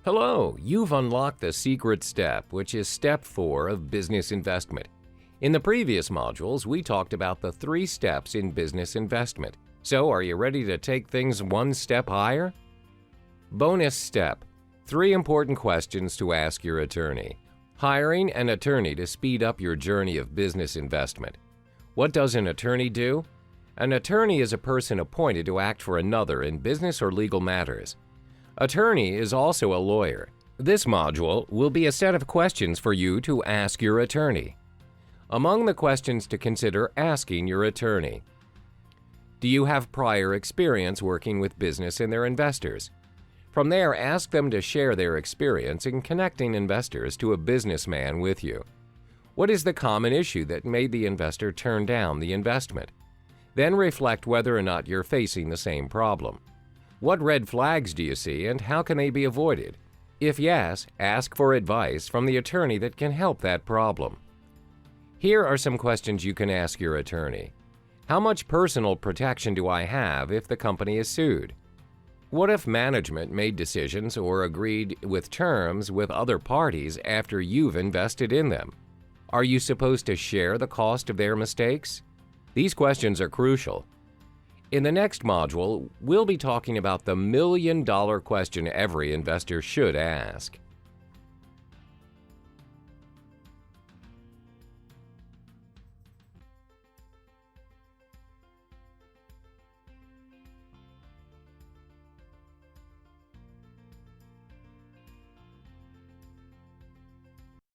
Hello, you've unlocked the secret step, which is step 4 of business investment. In the previous modules, we talked about the 3 steps in business investment. So, are you ready to take things one step higher? Bonus step: 3 important questions to ask your attorney. Hiring an attorney to speed up your journey of business investment. What does an attorney do? An attorney is a person appointed to act for another in business or legal matters. Attorney is also a lawyer. This module will be a set of questions for you to ask your attorney. Among the questions to consider asking your attorney: do you have prior experience working with business and their investors? From there, ask them to share their experience in connecting investors to a businessman with you. What is the common issue that made the investor turn down the investment? Then reflect whether or not you're facing the same problem. What red flags do you see and how can they be avoided? If yes, ask for advice from the attorney that can help that problem. Here are some questions you can ask your attorney. How much personal protection do I have if the company is sued? What if management made decisions or agreed with terms with other parties after you've invested in them? Are you supposed to share the cost of their mistakes? These questions are crucial. In the next module, we'll be talking about the $1 million question every investor should ask.